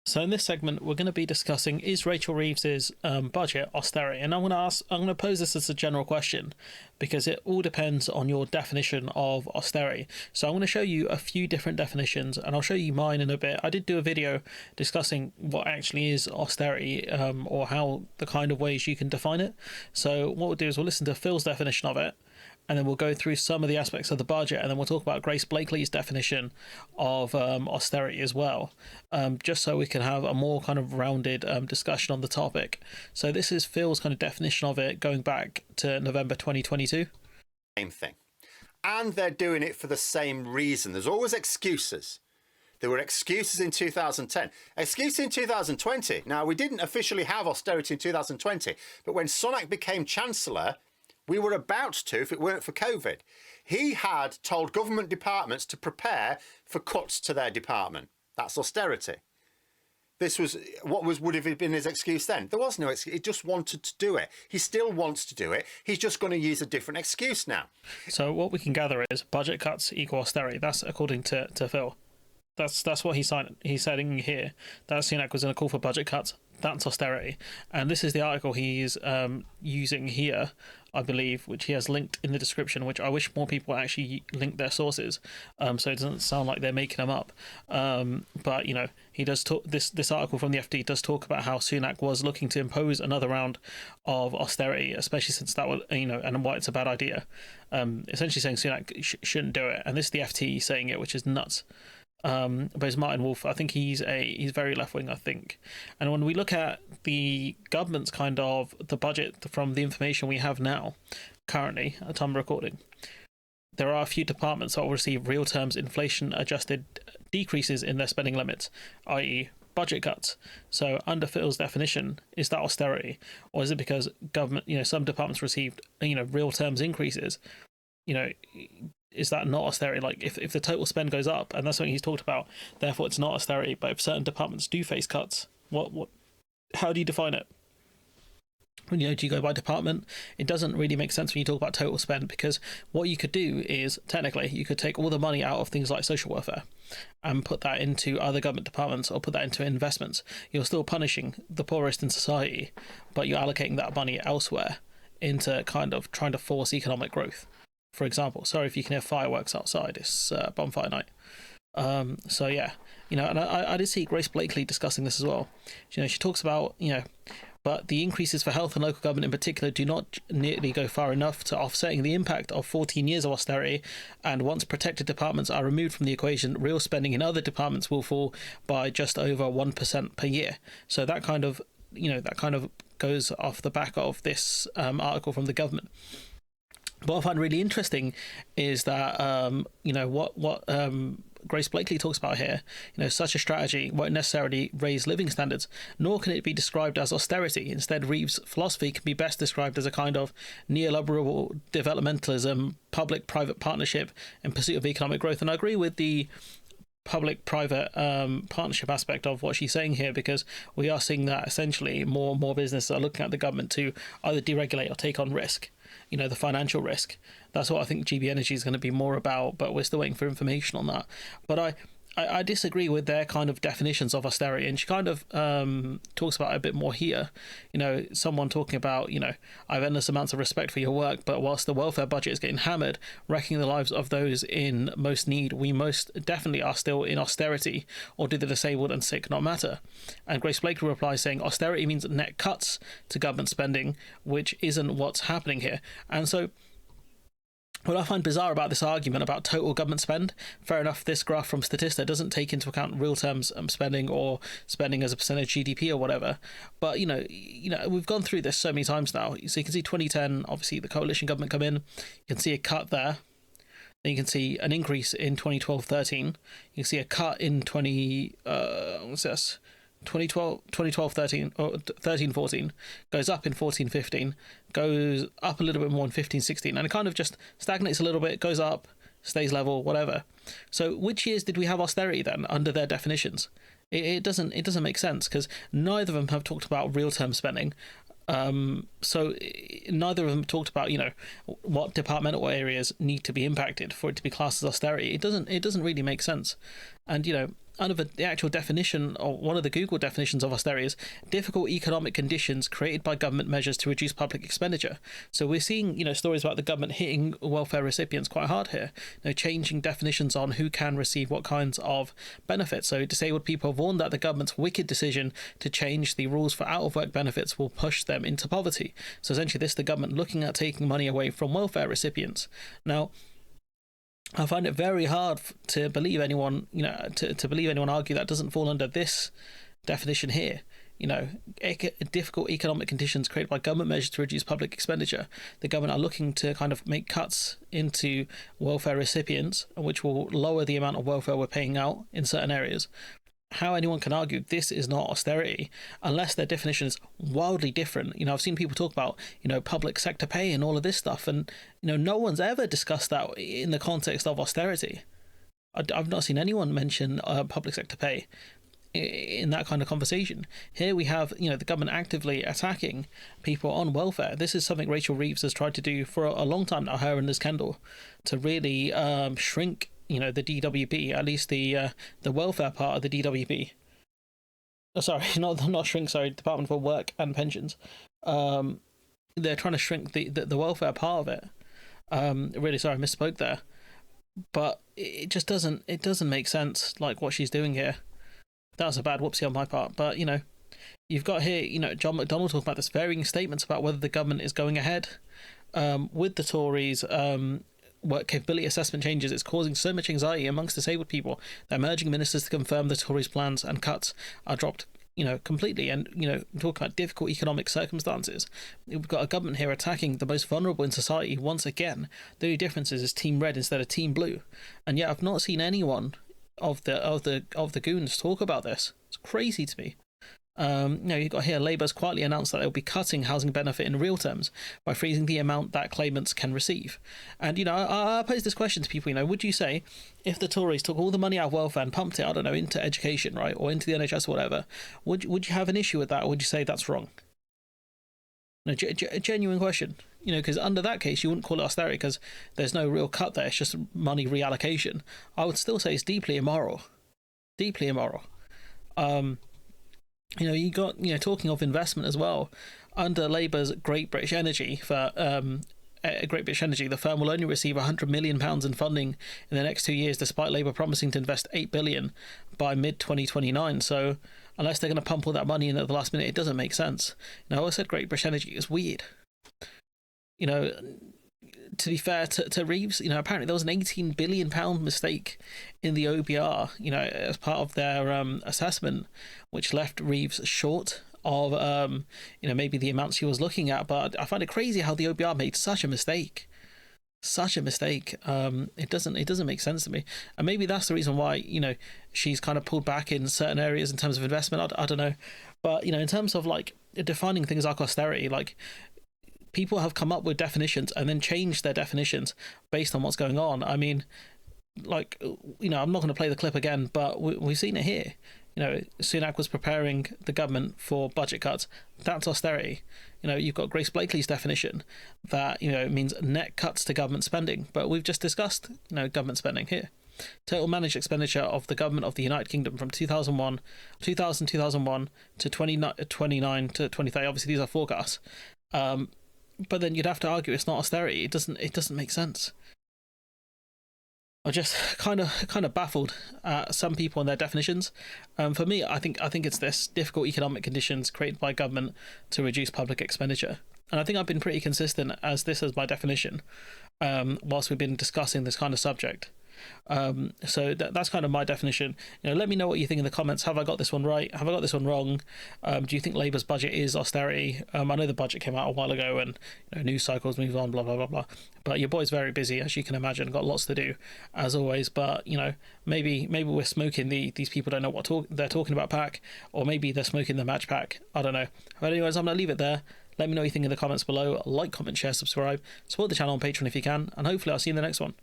So in this segment, we're going to be discussing, is Rachel Reeves's budget austerity? And I'm going to pose this as a general question because it all depends on your definition of austerity. So I'm going to show you a few different definitions, and I'll show you mine in a bit. I did do a video discussing what actually is austerity, or how the kind of ways you can define it. So what we'll do is we'll listen to Phil's definition of it, and then we'll go through some of the aspects of the budget, and then we'll talk about Grace Blakely's definition of austerity as well, just so we can have a more kind of rounded discussion on the topic. So this is Phil's kind of definition of it going back to November 2022. Same thing. And they're doing it for the same reason. There's always excuses. There were excuses in 2010, excuses in 2020. Now, we didn't officially have austerity in 2020, but when Sunak became Chancellor, we were about to, if it weren't for COVID. He had told government departments to prepare for cuts to their department. That's austerity. This was what would have been his excuse then. There was no excuse. He just wanted to do it. He still wants to do it. He's just going to use a different excuse now. So what we can gather is budget cuts equal austerity. That's according to Phil. That's what he's saying here. That Sunak was in a call for budget cuts. That's austerity. And this is the article he's using here, I believe, which he has linked in the description, which I wish more people actually link their sources, so it doesn't sound like they're making them up. But, he does talk, this article from the FT does talk about how Sunak was looking to impose another round of austerity, especially since that was, and why it's a bad idea. Essentially saying Sunak shouldn't do it. And this is the FT saying it, which is nuts. But it's Martin Wolf. I think he's very left wing, I think. And when we look at the government's kind of the budget from the information we have now, currently at time of recording, there are a few departments that will receive real terms inflation adjusted decreases in their spending limits, i.e. budget cuts. So under Phil's definition, is that austerity, or is it because government, some departments received real terms increases? Is that not austerity? Like if the total spend goes up, and that's something he's talked about, therefore it's not austerity. But if certain departments do face cuts, how do you define it? Do you go by department? It doesn't really make sense when you talk about total spend, because what you could do is technically you could take all the money out of things like social welfare and put that into other government departments, or put that into investments. You're still punishing the poorest in society, but you're allocating that money elsewhere into kind of trying to force economic growth. For example, sorry if you can hear fireworks outside, it's bonfire night. So yeah, and I did see Grace Blakely discussing this as well. She talks about, but the increases for health and local government in particular do not nearly go far enough to offsetting the impact of 14 years of austerity. And once protected departments are removed from the equation, real spending in other departments will fall by just over 1% per year. So that kind of, goes off the back of this article from the government. What I find really interesting is that, what Grace Blakely talks about here, such a strategy won't necessarily raise living standards, nor can it be described as austerity. Instead, Reeves' philosophy can be best described as a kind of neoliberal developmentalism, public-private partnership in pursuit of economic growth. And I agree with the public-private partnership aspect of what she's saying here, because we are seeing that essentially more businesses are looking at the government to either deregulate or take on risk, the financial risk. That's what I think GB Energy is going to be more about, but we're still waiting for information on that. But I disagree with their kind of definitions of austerity, and she kind of talks about it a bit more here. Someone talking about, I have endless amounts of respect for your work, but whilst the welfare budget is getting hammered, wrecking the lives of those in most need, we most definitely are still in austerity, or do the disabled and sick not matter? And Grace Blakely replies saying, austerity means net cuts to government spending, which isn't what's happening here. And so what I find bizarre about this argument about total government spend, fair enough, this graph from Statista doesn't take into account real terms spending or spending as a percentage of GDP or whatever. But, we've gone through this so many times now. So you can see 2010, obviously the coalition government come in. You can see a cut there. Then you can see an increase in 2012-13. You can see a cut in 2012, 13, or 13, 14, goes up in 14, 15, goes up a little bit more in 15, 16, and it kind of just stagnates a little bit, goes up, stays level, whatever. So which years did we have austerity then under their definitions? It doesn't make sense, because neither of them have talked about real term spending. So neither of them talked about, what departmental areas need to be impacted for it to be classed as austerity. It doesn't really make sense. And, under the actual definition, or one of the Google definitions of austerity, is difficult economic conditions created by government measures to reduce public expenditure. So we're seeing, stories about the government hitting welfare recipients quite hard here, changing definitions on who can receive what kinds of benefits. So disabled people have warned that the government's wicked decision to change the rules for out-of-work benefits will push them into poverty. So essentially this is the government looking at taking money away from welfare recipients. Now, I find it very hard to believe anyone, to believe anyone argue that doesn't fall under this definition here. Difficult economic conditions created by government measures to reduce public expenditure. The government are looking to kind of make cuts into welfare recipients, which will lower the amount of welfare we're paying out in certain areas. How anyone can argue this is not austerity unless their definition is wildly different. I've seen people talk about, public sector pay and all of this stuff, and, no one's ever discussed that in the context of austerity. I've not seen anyone mention public sector pay in that kind of conversation. Here we have, the government actively attacking people on welfare. This is something Rachel Reeves has tried to do for a long time now, her and Liz Kendall, to really shrink the DWP, at least the welfare part of the DWP. Oh, sorry, not shrink. Sorry, Department for Work and Pensions. They're trying to shrink the welfare part of it. Really sorry, I misspoke there. But it just doesn't make sense, like what she's doing here. That was a bad whoopsie on my part. But you've got here, John McDonnell talking about this, varying statements about whether the government is going ahead with the Tories. Work capability assessment changes, it's causing so much anxiety amongst disabled people that emerging ministers to confirm the Tories' plans and cuts are dropped, completely. And, talk about difficult economic circumstances. We've got a government here attacking the most vulnerable in society once again. The only difference is Team Red instead of Team Blue. And yet I've not seen anyone of the goons talk about this. It's crazy to me. You've got here, Labour's quietly announced that they'll be cutting housing benefit in real terms by freezing the amount that claimants can receive. And, I pose this question to people, would you say if the Tories took all the money out of welfare and pumped it, I don't know, into education, right, or into the NHS or whatever, would you have an issue with that, or would you say that's wrong? No, genuine question, because under that case, you wouldn't call it austerity because there's no real cut there, it's just money reallocation. I would still say it's deeply immoral. Deeply immoral. You got, talking of investment as well, under Labour's Great British Energy, the firm will only receive £100 million in funding in the next 2 years, despite Labour promising to invest $8 billion by mid-2029. So unless they're going to pump all that money in at the last minute, it doesn't make sense. I said Great British Energy is weird. To be fair to Reeves, apparently there was an £18 billion mistake in the OBR, as part of their assessment, which left Reeves short of, maybe the amounts she was looking at. But I find it crazy how the OBR made such a mistake. It doesn't make sense to me. And maybe that's the reason why, she's kind of pulled back in certain areas in terms of investment. I don't know. But, in terms of like defining things like austerity, like, people have come up with definitions and then changed their definitions based on what's going on. I mean, like, I'm not going to play the clip again, but we've seen it here. Sunak was preparing the government for budget cuts. That's austerity. You've got Grace Blakely's definition that, means net cuts to government spending. But we've just discussed, government spending here. Total managed expenditure of the government of the United Kingdom from 2001 to 2029 to 2030. Obviously, these are forecasts. But then you'd have to argue it's not austerity. It doesn't make sense. I'm just kind of baffled at some people and their definitions. For me, I think it's this: difficult economic conditions created by government to reduce public expenditure. And I think I've been pretty consistent as this is my definition, whilst we've been discussing this kind of subject. So that's kind of my definition. Let me know what you think in the comments. Have I got this one right? Have I got this one wrong? Do you think Labour's budget is austerity? I know the budget came out a while ago and news cycles move on, blah blah blah blah. But your boy's very busy, as you can imagine, got lots to do as always. But maybe we're smoking these people don't know what they're talking about pack, or maybe they're smoking the match pack. I don't know. But anyways, I'm gonna leave it there. Let me know what you think in the comments below. Like, comment, share, subscribe, support the channel on Patreon if you can, and hopefully I'll see you in the next one.